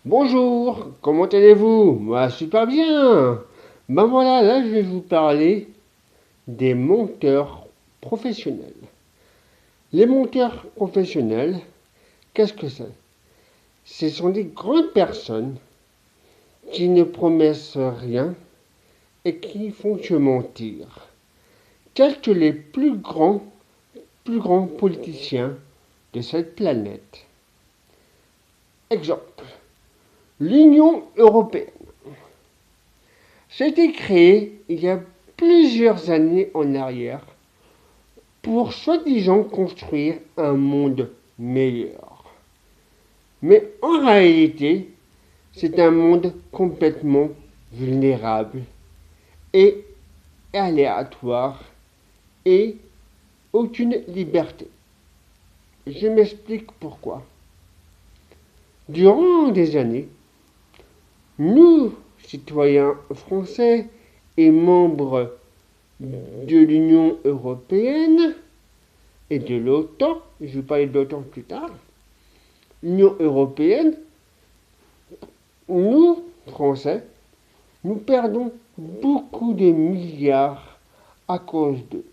Bonjour, comment allez-vous? Moi, super bien. Ben voilà, là, je vais vous parler des monteurs professionnels. Les monteurs professionnels, qu'est-ce que c'est? Ce sont des grandes personnes qui ne promettent rien et qui font que mentir. Tels que les plus grands politiciens de cette planète. Exemple, l'Union européenne. C'était créé il y a plusieurs années en arrière pour soi-disant construire un monde meilleur. Mais en réalité, c'est un monde complètement vulnérable et aléatoire et aucune liberté. Je m'explique pourquoi. Durant des années, nous, citoyens français et membres de l'Union européenne et de l'OTAN, je vais parler de l'OTAN plus tard, l'Union européenne, nous, Français, nous perdons beaucoup de milliards à cause d'eux.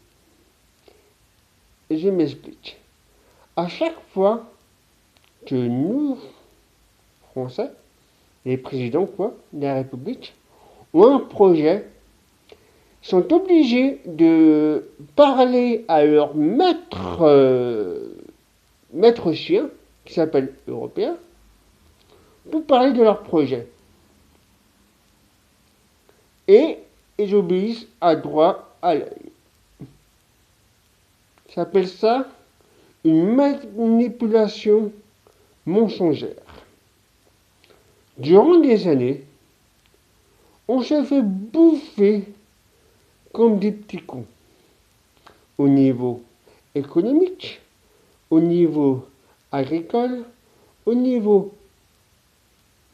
Et je m'explique. À chaque fois que nous, Français, les présidents de la République, ont un projet, sont obligés de parler à leur maître chien, qui s'appelle européen, pour parler de leur projet. Et ils obéissent à droit à l'œil. Ça s'appelle ça une manipulation mensongère. Durant des années, on se fait bouffer comme des petits cons. Au niveau économique, au niveau agricole, au niveau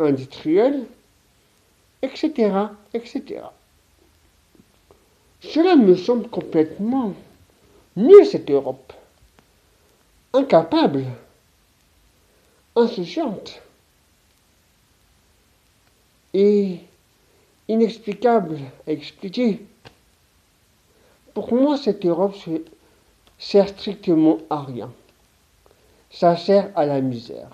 industriel, etc., etc. Cela me semble complètement nul, cette Europe. Incapable, insouciante et inexplicable à expliquer. Pour moi, cette Europe sert strictement à rien. Ça sert à la misère.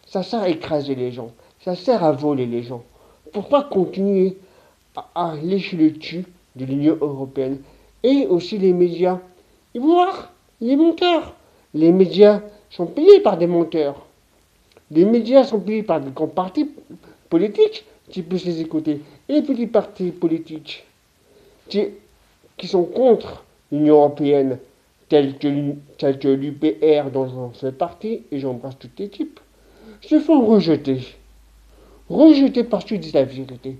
Ça sert à écraser les gens. Ça sert à voler les gens. Pourquoi continuer à lécher le cul de l'Union européenne et aussi les médias? Et voir les monteurs. Les médias sont payés par des monteurs. Les médias sont payés par des grands partis politiques qui puissent les écouter. Et les petits partis politiques qui sont contre l'Union européenne, tels que l'UPR dont j'en fais partie, et j'embrasse toutes les types, se font rejeter. Rejeter parce qu'ils disent la vérité.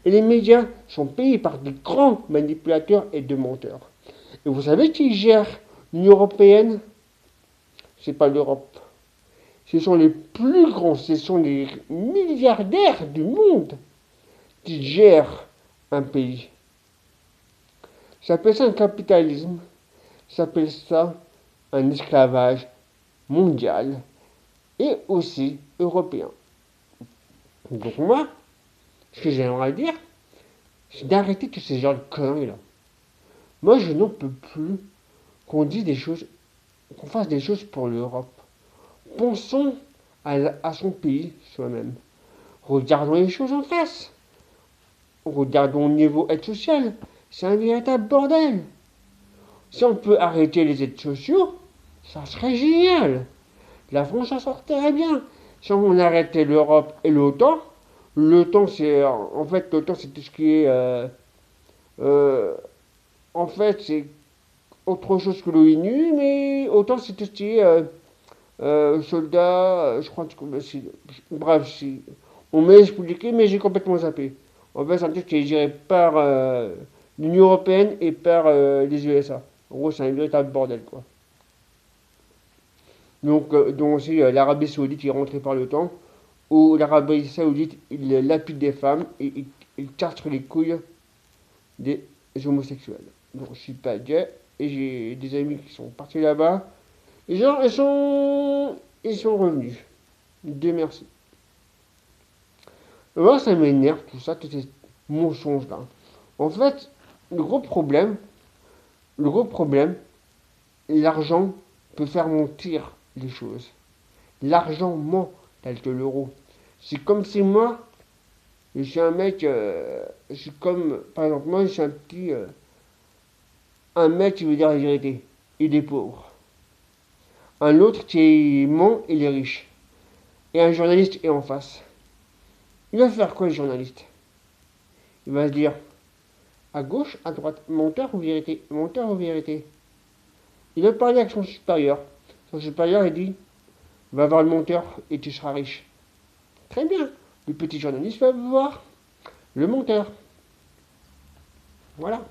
Et les médias sont payés par des grands manipulateurs et de menteurs. Et vous savez qui gère l'Union européenne? C'est pas l'Europe. Ce sont les plus grands, ce sont les milliardaires du monde qui gèrent un pays. Ça s'appelle ça un capitalisme. Ça s'appelle ça un esclavage mondial et aussi européen. Donc moi, ce que j'aimerais dire, c'est d'arrêter tous ces genres de conneries là. Moi, je n'en peux plus qu'on dise des choses, qu'on fasse des choses pour l'Europe. Pensons à son pays soi-même. Regardons les choses en face. Regardons au niveau aide sociale. C'est un véritable bordel. Si on peut arrêter les aides sociaux, ça serait génial. La France s'en sortirait bien. Si on arrêtait l'Europe et l'OTAN, l'OTAN c'est en fait l'OTAN c'est tout ce qui est euh, en fait c'est autre chose que l'ONU, mais OTAN c'est tout ce qui est soldats, je crois que bref, on m'a expliqué mais j'ai complètement zappé. En fait c'est un truc qui est géré par l'Union Européenne et par les USA. En gros c'est un véritable bordel quoi. Donc aussi l'Arabie Saoudite qui est rentrée par l'OTAN, où l'Arabie Saoudite il lapide des femmes et il castre les couilles des homosexuels. Donc je suis pas gay et j'ai des amis qui sont partis là-bas. Et genre ils sont revenus. Dieu merci. Moi, ça m'énerve tout ça, tous ces mensonges-là. En fait, le gros problème, le gros problème, l'argent peut faire mentir les choses. L'argent ment tel que l'euro. C'est comme si moi, je suis un mec, je suis comme, par exemple, moi, je suis un mec qui veut dire la vérité. Il est pauvre. Un autre qui ment, il est riche. Et un journaliste est en face. Il va faire quoi, le journaliste? Il va se dire, à gauche, à droite, menteur ou vérité? Menteur ou vérité? Il va parler avec son supérieur. Son supérieur, il dit, va voir le monteur et tu seras riche. Très bien. Le petit journaliste va voir le monteur. Voilà.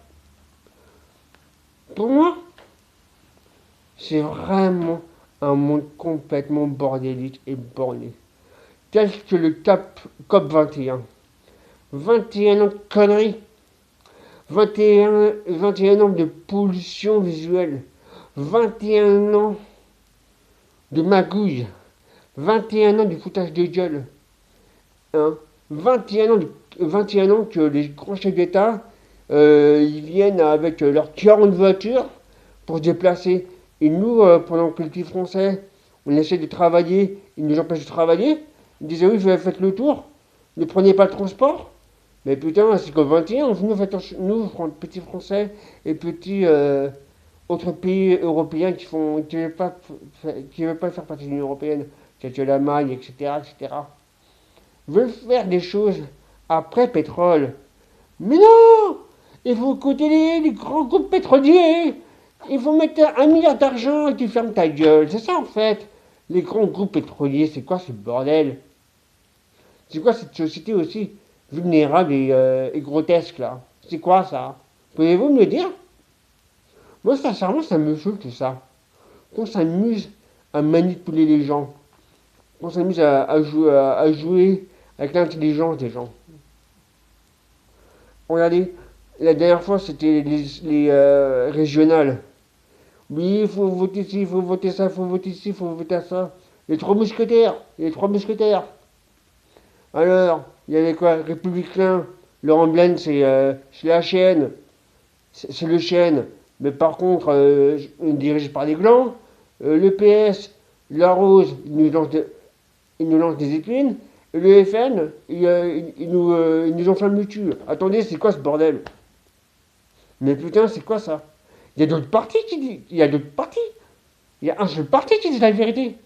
Pour moi, c'est vraiment un monde complètement bordélique et borné. Tel que le COP 21. 21 ans de conneries. 21 ans de pollution visuelle. 21 ans de magouille. 21 ans de foutage de gueule. Hein, 21 ans que les grands chefs d'État ils viennent avec leurs 40 voitures pour se déplacer. Et nous, pendant que les petits Français, on essaie de travailler, ils nous empêchent de travailler. Ils disaient oui, faites le tour, ne prenez pas le transport. Mais putain, c'est comme 21, nous, petits Français et petits autres pays européens qui ne veulent pas faire partie de l'Union Européenne, tels que l'Allemagne, etc., etc., veulent faire des choses après pétrole. Mais non! Il faut écouter les grands groupes pétroliers. Il faut mettre 1 milliard d'argent et tu fermes ta gueule. C'est ça en fait. Les grands groupes pétroliers, c'est quoi ce bordel? C'est quoi cette société aussi vulnérable et grotesque là? C'est quoi ça? Pouvez-vous me le dire? Moi sincèrement ça me saoule tout ça. Qu'on s'amuse à manipuler les gens. Qu'on s'amuse à jouer avec l'intelligence des gens. Regardez, la dernière fois c'était les régionales. Oui, il faut voter ci, il faut voter ça, il faut voter ci, il faut voter ça. Les trois mousquetaires, les trois mousquetaires. Alors, il y avait quoi? Républicain, leur emblème c'est la chienne, c'est le chêne. Mais par contre, dirigé par des glands, le PS, la rose, il nous lance des épines. Et le FN, il nous enflamme le cul. Attendez, c'est quoi ce bordel? Mais putain, c'est quoi ça? Il y a d'autres partis qui disent. Il y a d'autres partis. Il y a un seul parti qui dit la vérité.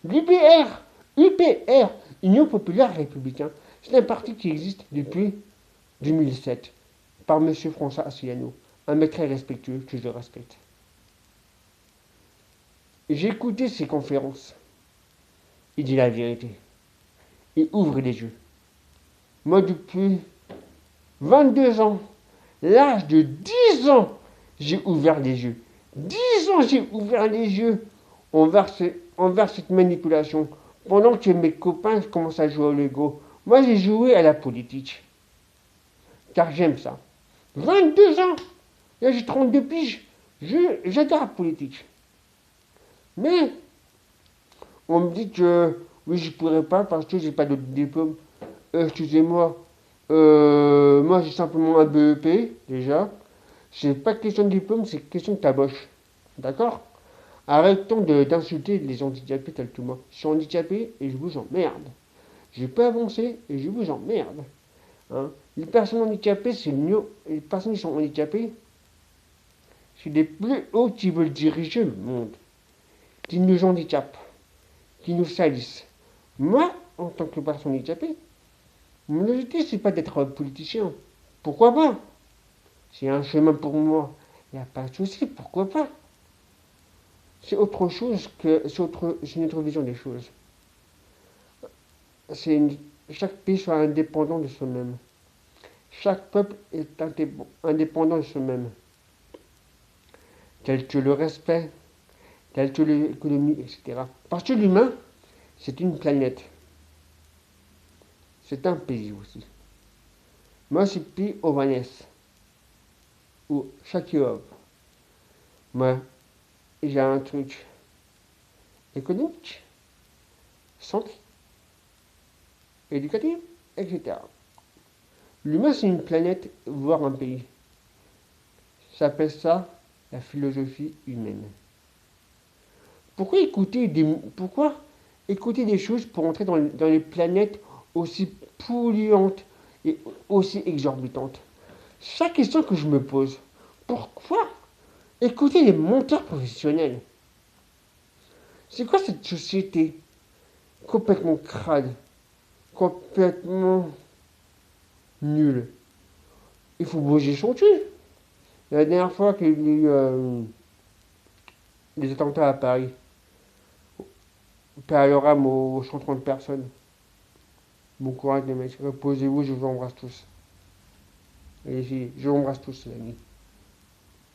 L'UPR. UPR. Union Populaire Républicaine. C'est un parti qui existe depuis 2007. Par M. François Asselineau. Un mec très respectueux que je respecte. J'ai écouté ses conférences. Il dit la vérité. Il ouvre les yeux. Moi, depuis 22 ans, l'âge de 10 ans, j'ai ouvert les yeux. 10 ans, j'ai ouvert les yeux envers cette manipulation. Pendant que mes copains commencent à jouer au Lego, moi j'ai joué à la politique. Car j'aime ça. 22 ans, là j'ai 32 piges, j'adore la politique. Mais on me dit que oui, je pourrais pas parce que j'ai pas de diplôme. Excusez-moi, moi j'ai simplement un BEP déjà. C'est pas question de diplôme, c'est question de taboche. D'accord? Arrêtons d'insulter les handicapés tels que moi. Je suis handicapé et je vous emmerde. Je peux avancer et je vous emmerde. Hein. Les personnes handicapées, c'est mieux. Les personnes qui sont handicapées, c'est les plus hauts qui veulent diriger le monde. Qui nous handicapent. Qui nous salissent. Moi, en tant que personne handicapée, mon objectif, c'est pas d'être politicien. Pourquoi pas? C'est un chemin pour moi. Il n'y a pas de souci, pourquoi pas? C'est autre chose que. C'est une autre vision des choses. Chaque pays soit indépendant de soi-même. Chaque peuple est indépendant de soi-même. Tel que le respect, tel que l'économie, etc. Parce que l'humain, c'est une planète. C'est un pays aussi. Moi, c'est pays Ovanès. Ou Chakiov. Moi, j'ai un truc économique, santé, éducative, etc. L'humain, c'est une planète, voire un pays. Ça s'appelle ça la philosophie humaine. Pourquoi écouter des choses pour entrer dans les planètes aussi polluantes et aussi exorbitantes? C'est la question que je me pose. Pourquoi écouter les menteurs professionnels? C'est quoi cette société complètement crade, complètement nulle? Il faut bouger son cul. La dernière fois qu'il y a eu des attentats à Paris, paix à leur âme aux 130 personnes. Bon courage les mecs, reposez-vous, je vous embrasse tous. Et les filles, je vous embrasse tous les amis.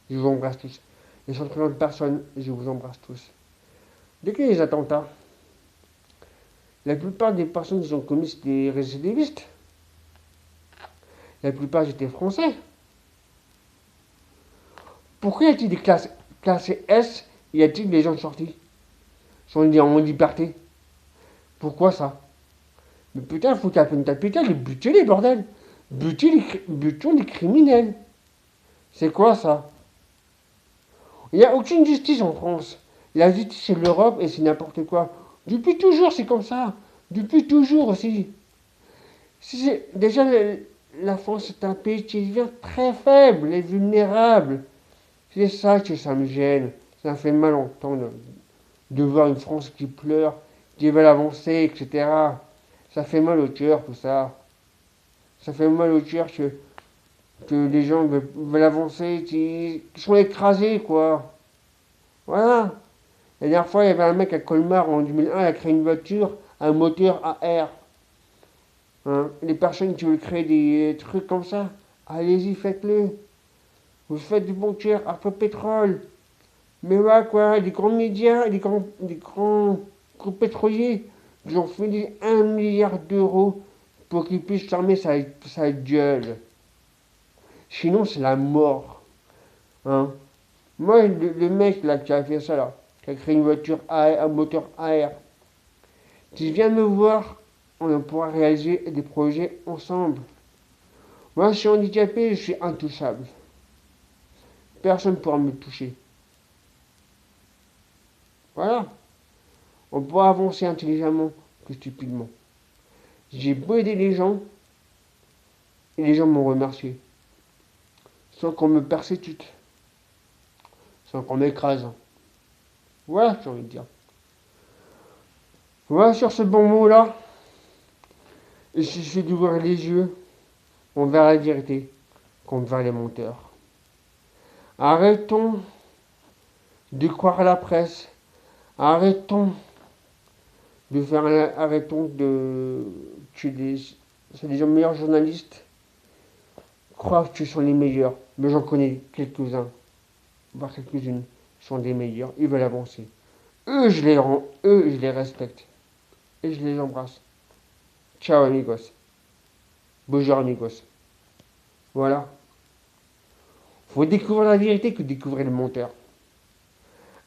Je vous embrasse tous. Les 130 personnes, je vous embrasse tous. Dès qu'il y a des attentats, la plupart des personnes qui ont commis des récidivistes. La plupart étaient français. Pourquoi y a-t-il des classes S? Y a-t-il des gens sortis? Sont en liberté? Pourquoi ça? Mais putain, faut taper une capitale et buter les bordels. Butons les criminels. C'est quoi ça? Il n'y a aucune justice en France. La justice c'est l'Europe et c'est n'importe quoi. Depuis toujours c'est comme ça. Depuis toujours aussi. Déjà la France est un pays qui devient très faible et vulnérable. C'est ça que ça me gêne. Ça me fait mal entendre de voir une France qui pleure, qui veut avancer, etc. Ça fait mal au cœur tout ça. Ça fait mal au cœur que les gens veulent avancer, qui sont écrasés, quoi. Voilà. La dernière fois, il y avait un mec à Colmar en 2001, il a créé une voiture, un moteur à air. Hein. Les personnes qui veulent créer des trucs comme ça, allez-y, faites-le. Vous faites du bon cœur, après pétrole. Mais voilà quoi, les grands médias, les grands groupes pétroliers, ils ont filé 1 milliard d'euros pour qu'ils puissent fermer sa gueule. Sinon, c'est la mort. Hein. Moi, le mec là qui a fait ça là, qui a créé une voiture un moteur à air, qui vient me voir, on pourra réaliser des projets ensemble. Moi, je suis handicapé, je suis intouchable. Personne ne pourra me toucher. Voilà. On pourra avancer intelligemment que stupidement. J'ai beau aider les gens, et les gens m'ont remercié. Sans qu'on me persécute. Sans qu'on m'écrase. Voilà, j'ai envie de dire. Voilà, sur ce bon mot-là, il suffit d'ouvrir les yeux, on verra la vérité, qu'on verra les menteurs. Arrêtons de croire à la presse. Arrêtons de tuer c'est les meilleurs journalistes croient que ce sont les meilleurs, mais j'en connais quelques-uns, voire quelques-unes, sont des meilleurs, ils veulent avancer. Eux, je les respecte. Et je les embrasse. Ciao amigos. Bonjour amigos. Voilà. Faut découvrir la vérité que découvrir le menteur.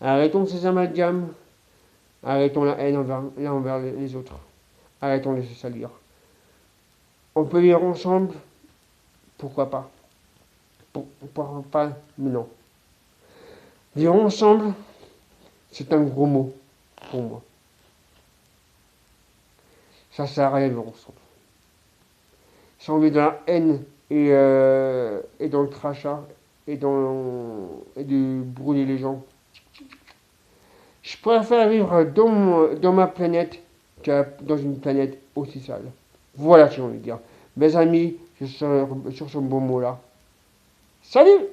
Arrêtons ces amalgames. Arrêtons la haine envers les autres. Arrêtons de se salir. On peut vivre ensemble. Pourquoi pas? Pourquoi pas? Mais non. Vivre ensemble, c'est un gros mot pour moi. Ça sert à rien de vivre ensemble. Si on vit dans la haine et dans le crachat et de brûler les gens, je préfère vivre dans ma planète que dans une planète aussi sale. Voilà ce que j'ai envie de dire. Mes amis, sur ce bon mot-là. Salut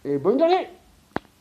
et bonne journée!